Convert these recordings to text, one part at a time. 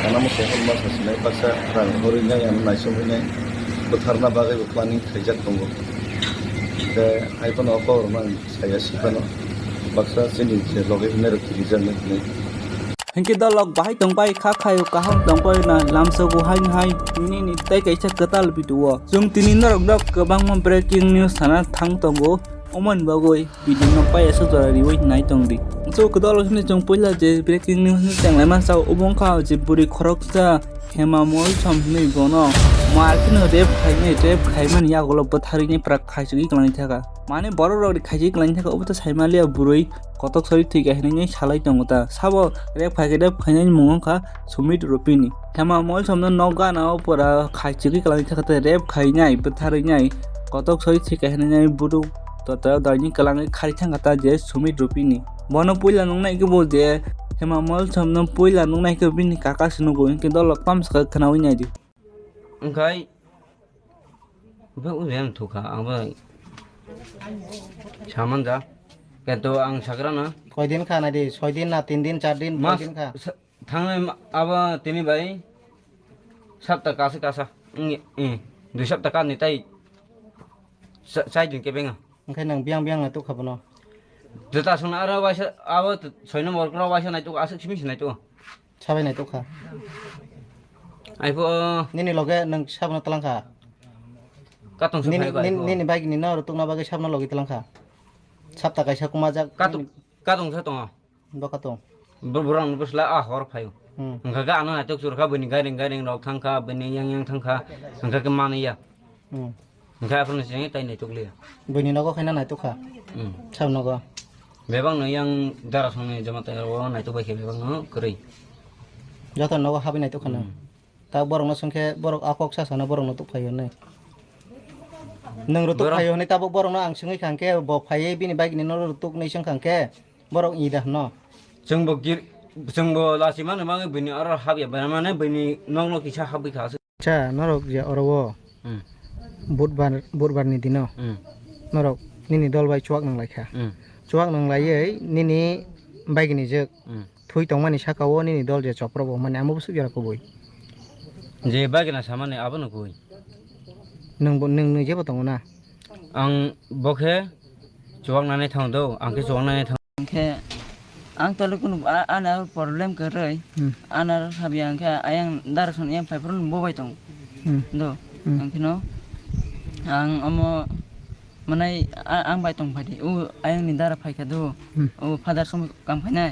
Tanamo tehon mas hasinai paksa rang horinai am naisomhinai butharna bagai planning khaijak tongo. De aipon oko man saya sipano baksa sini je loge hine ro kirijan ne. Hingke dalok bahai tongpai kha khayo kaham tongpai na lamso ko hai ni tai kaisa katal biduwa jung tini norok dok kabang breaking news thana thang tongo oman bagoi video no pai asa jora riwai nai tongdi so kadal hne jung poila je breaking news ni tanglai ma sao obong kha je buri khorok sa hema mol chom nei bono markin rep khaiman ya golo bathari ni prak khaisi klani thaka mane boro rok khaisi klani thaka obta saimalia burui kotok sori thik ahini salai tongota sabo rep khainai mungka sumit rupini hema mol somno noga na opora khaisi klani thaka rep khainai bathari nai kotok sori thik ahini buru tota dani kalangai khari thangata je sumit rupini bono puila nongnai ke boje hema mol somno puila nongnai ke bini kaka sunu go ke dolok pam sak khanawi nai di Engkai ba uyan thuka aba chaman ja keto ang sagrana কয়দিন খা না দি 6 দিন না 3 দিন 4 দিন mas কয়দিন খা thangai aba tini bai sapta kasa kasa dui sapta ka ni tai sai din ke benga ओंखाय नों बियां बियां ना तो खाबनो deta suna ara waisa aba 6 number kra waisa nai to asik simi sinai to साबायनाय तो खा aipo निनि लगे नों साबनो तलांखा katong su निनि phai निनि bike नि न रुतुंना बागे साबनो लगे तलांखा साबता कायसा कुमा जा katong sa tonga बकातो burang busla a hor phayo हम engka ga anu atuk surka bani garing rok thangka bani yang thangka engka ke mani ya हम engka apun sing tai nai tukli बनि नगो खायना नाय तो खा साबनो गो bebang no yang darah sone jama tai ro nai to bai ke bebang no kri जत नगो हाबि नाय तो खाना ता बरंग संखे बरक आखक सासाना बरंग तो फायो नै नों रुतुक फायो नै ताबो बरंग आं सिङै खांके ब फायै बिनि बाइक नि न रुतुक नै सिं खांके बरक इदा न जोंबो लासि माने माने बनि आरो हाबिया माने बनि नंग न किसा हाबि खासो चा नरक जे अरवो बुधबार नि दिन नरक निनि दल बाय चुवाक नंग लायखा चुवाक नंग लायै निनि बाइक नि जक थुइ तंमानि साकावो निनि दल जे चप्रबो माने आमबो सुबिरा को बय je bagina samane abono koi नों जेबो दङ ना आं बखे जवांनानै थांदो आंखे जवांनानै थां angke ang tolo kuno ana problem kerai ana sabi angke ayang darson yang pai pron bobai tong do angke no ang amo manai ang bai tong phadi u ayang ni dara phai ka do u father som kam phai nai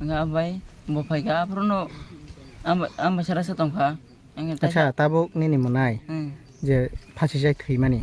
anga bai bo phai ka prono am basara sa tong pha अच्छा ताबो निनि मनाय जे फासि जाय थैमानि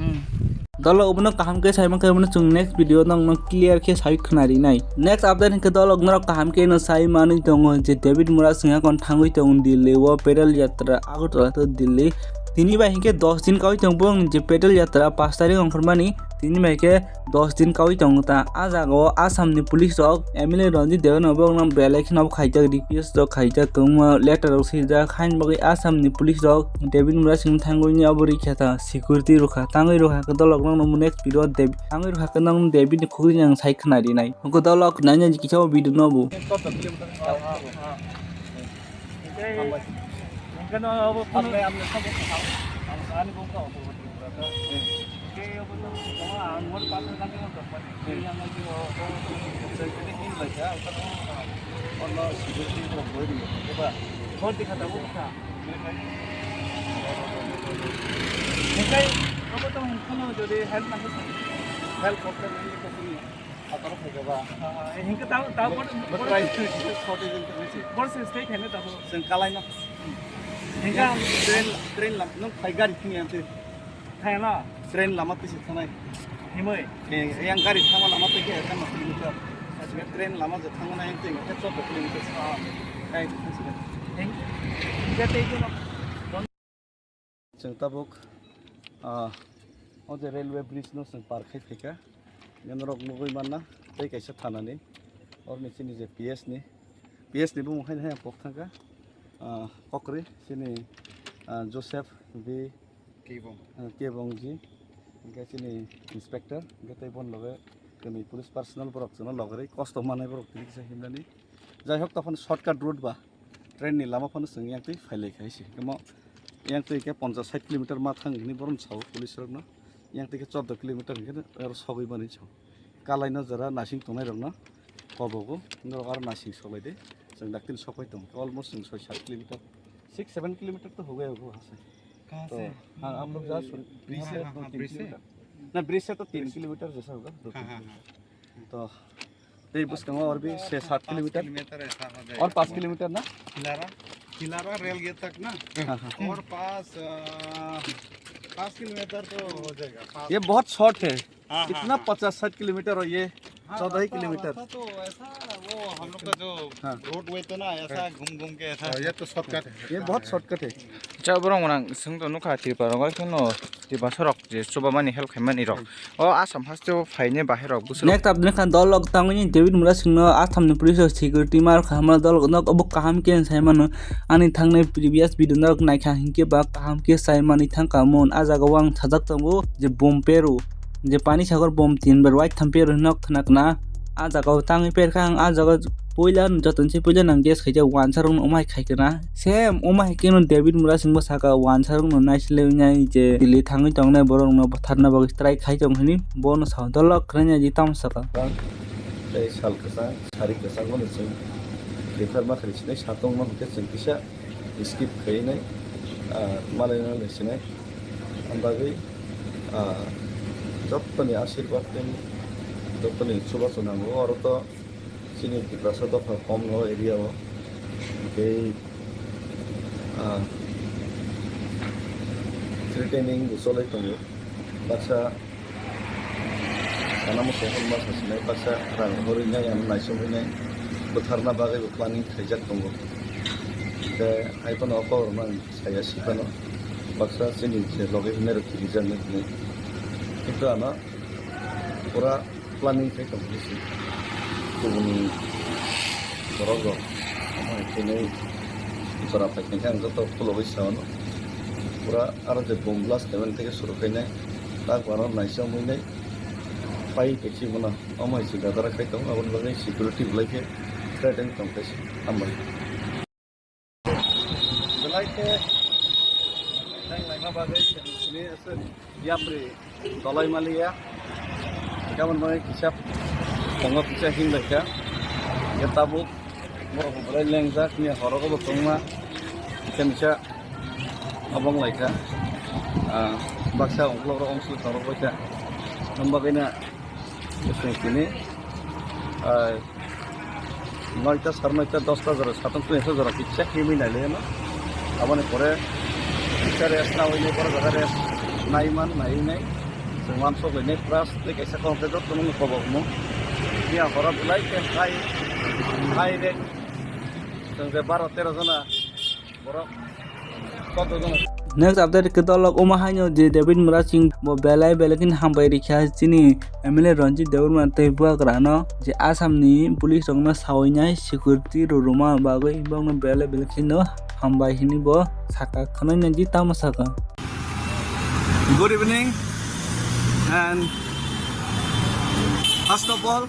दलो उबनो काम के साइमा के उबनो chung next video nong clear ke sai khनारि नाय next update के दलो नरो काम के न साइ मानि दङ जे डेभिड मुरा सिंहा कोन थांगै दङ दिल्ली वो पेडल यात्रा आगरतला तो दिल्ली तिनी बाहि के 10 दिन कावि दङ बङ जे पेडल यात्रा 5 तारिख अंखरमानि तिनी बाहि के 10 दिन कावि दङ ता आजागो आसामनि पुलिस रक एमएलए रंजित देवन बङ नाम बेलेक्सन अब खाइजा रिक्वेस्ट रक खाइजा कम लेटर रक सिजा खाइन बगै आसामनि पुलिस रक डेभिड मुरा सिंह थांगैनि अब रिख्याता सिक्युरिटी रखा तांगै रखा के दलक नङ नेक्स्ट भिडियो देबि तांगै रखा के नङ देबि नि खुगि नङ साइ खनारि नाय को दलक नाय नि किछो video Nabu Kan apa pun amne sabo ani ko ko ke yo ko ko amor pasan kan ko ko yang lagi ko se ke ni baca Allah security ko bodi coba kau dikhata wo ka kai apa to kono jodi help na help করতে নিলে তো তুমি আতর থেকে বা হিংকে তাও বড় price 40 দিন তো বেশি বড় স্টেট है ना তাও সেন কালাই না हिंगा ट्रेन लाम नों फाइ गारि थिङे आंते थायना ट्रेन लामा तिसे थानाय हिमै yang गारि थांबा लामा तिके थांबा किलोमिटार आजके ट्रेन लामा जे थांना आंते 100 किलोमिटार काय हिंगा तेजो जों ताबुक अजे रेलवे ब्रिज नो जों पार खायफैका नरक लगै मानना दै कायसा थानानै और निसिनि जे पीएस नि बुं खायनो हाया पक थांगा कक्री सिनी जोसेफ बी केबंजी इनके सिनी इंस्पेक्टर इनके बन लगे कमी पुलिस पर्सनल बरक जों लगरे कष्ट माने बरक तिनि से हिमनानि जाय हक तखन शॉर्टकट रूट बा ट्रेन नि लामा फानो जों यांतै फाइलाय खायसे कम यांतै के 50-60 किलोमीटर मा थांगनि बरन साव पुलिस रकनो यांतै के 14 किलोमीटर के सगै बनि छ कालायनो जरा नासिं तंनाय रकनो कबगो न आरो नासिं सलायदे जों दाखिल सफाय दं अलमोस्ट जों 6-7 किलोमीटर 6-7 किलोमीटर तो हो गया होगा हां कहाँ तो से हाँ आप लोग जा ब्रिज से हाँ, ब्रिज से? ना ब्रिज से तो 3 किलोमीटर जैसा होगा तो ये बस कहाँ और भी 6-7 किलोमीटर ऐसा हो जाएगा और 5 किलोमीटर ना खिलारा रेल गेट तक ना हाँ हाँ और 5 किलोमीटर तो हो जाएगा ये बहुत शॉर्ट है हाँ, इतना 50-60 किलोमीटर और ये 14 ही किलोमीटर तो ऐसा वो हम लोग का जो हाँ। रोड वे तो ना ऐसा घूम के ऐसा ये तो शॉर्टकट है ये बहुत शॉर्टकट है 자 브롱랑 승도 누카 디바랑가 큰노 디바 서럭 제 소바마니 헬 хэ마니 럭 아삼 하스토 파이네 바헤럭 부스 नेक्स्ट अपने खान दल लग तांगनी डेविड मुरा सिंह आसाम नि पुलिस सिक्युरिटी मार खामला दल नक अब काम के साइमन आनि थांने प्रिवियस भिडियो नक नायखा हिंके बा काम के साइमानि थां कामोन आजा गवां थाजक तंगो जे बम पेरु जे पानी सागर बम तीन बार वाइट थम्पेर नक थनकना आजा गव तांगि पेर खां आजा ग पहिला जतनसे पहिला नां गेस खाइजा वान सारं अमाय खाइकना सेम अमाय केनो डेविड मुरा सिंह साका वान सारं न नाइसले न्याय जे दिल्ली थांगि तंगने बरं न थारना बग स्ट्राइक खाइजं हनि बन साव दल ख्रन्या जि ताम सका đây sal kesa hari kesa ngono जों बेफोर माखासे सिनाय सातों माखासे जों फिसा स्किप खायनाय मालायना लेसिनाय आमबागै जत्तनि आशीर्वाद देन जत्तनि सुबास नांगौ आरो तो सिनि किप्रासा दफा कम न एरिया बे थ्रेटेनिंग गुसलाय दङो बासा karena musuh rumah sesuai pasca ranghorinya yang naisumnya betarna bagai planning kerja tunggu. Jadi, itu apa orang saya sih kan, pasca sini logi merek kerja ni, itu anak pura planning kerja tunggu sih. Tunggu berapa, ini berapa kerja yang kita perlu bisa, pura ada bom blast kemudian kita suruh kerja, tak barang naisumnya पाई पेची मना अमाय से दादरा खाई तंग अब लगे security black है threaten complex Amba black है नंग लाइमा बागे ने ऐसे याप्रे दलाई मालिया कामन माने किसाब तंग पिसा हिं लखा ये ताबु बर ब्लैक लेंजा नि हरगो बतंगमा केनसा अबंग लाइका बाक्सा अंकलर अंसल थरबैता नम्बागैना ini 9টা 10টা জরা 7টা জরা কিচ্ছা কিমি নাইলে না আবানে পরে কিচ্ছা রেস্ট না হইলে পরে জরা রেস্ট নাই মান নাই নাই সমান সব হইনে প্লাস তে কেসা কমপ্লিট তুমি কব মু ইয়া হরা বলাই কে খাই রে যে 12-13 জনা বড় কত জন नेक्स्ट अपडेट के दलक ओमा हाइनो जे डेविड मुरा सिंह बो बेलाय बेलकिन हामबाय रिखा चिनि एमएलए रंजित देवरमा तैबा ग्रानो जे आसामनि पुलिस रंगना सावैनाय सिक्युरिटी रुमा बागै बंग बेलाय बेलकिन हामबाय हिनि बो साका खनैना जि तामसाका Good evening and first of all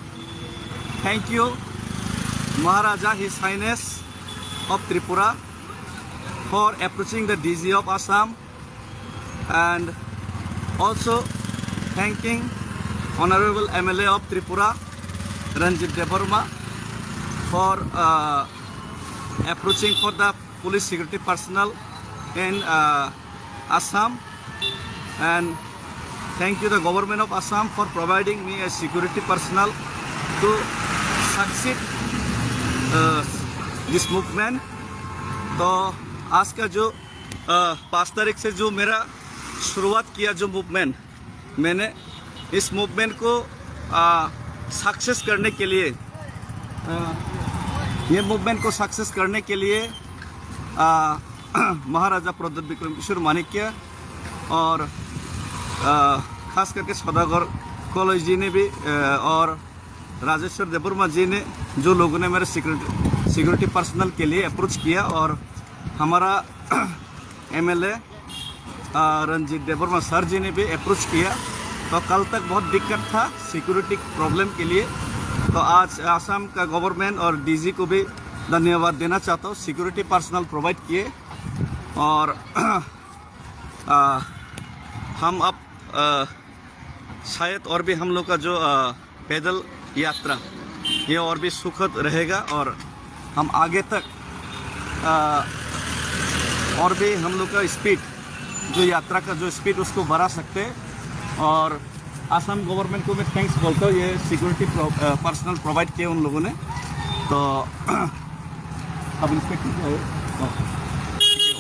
thank you Maharaja His Highness of Tripura for approaching the DG of Assam and also thanking Honorable MLA of Tripura Ranjit Devarma for approaching for the police security personnel in Assam and thank you the government of Assam for providing me a security personnel to succeed this movement. तो आज का जो 5 तारीख से जो मेरा शुरुआत किया जो मूवमेंट मैंने इस मूवमेंट को सक्सेस करने के लिए ये मूवमेंट को सक्सेस करने के लिए महाराजा प्रद्युत विक्रम किशोर माणिक्य और खास करके सौदागर कॉलेज जी ने भी और राजेश्वर देववर्मा जी ने जो लोगों ने मेरे सिक्योरिटी पर्सनल के लिए अप्रोच किया और हमारा एमएलए रंजीत देववर्मा सर जी ने भी अप्रोच किया तो कल तक बहुत दिक्कत था सिक्योरिटी प्रॉब्लम के लिए तो आज आसाम का गवर्नमेंट और डीजी को भी धन्यवाद देना चाहता हूँ। सिक्योरिटी पर्सनल प्रोवाइड किए और हम अब शायद और भी हम लोग का जो पैदल यात्रा ये और भी सुखद रहेगा और हम आगे तक और भी हम लोग का स्पीड जो यात्रा का जो स्पीड उसको बढ़ा सकते हैं। और आसाम गवर्नमेंट को मैं थैंक्स बोलता हूँ, ये सिक्योरिटी पर्सनल प्रोवाइड किए उन लोगों ने। तो अब इंस्पेक्टर जो है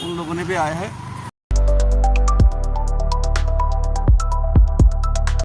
उन लोगों ने भी आया है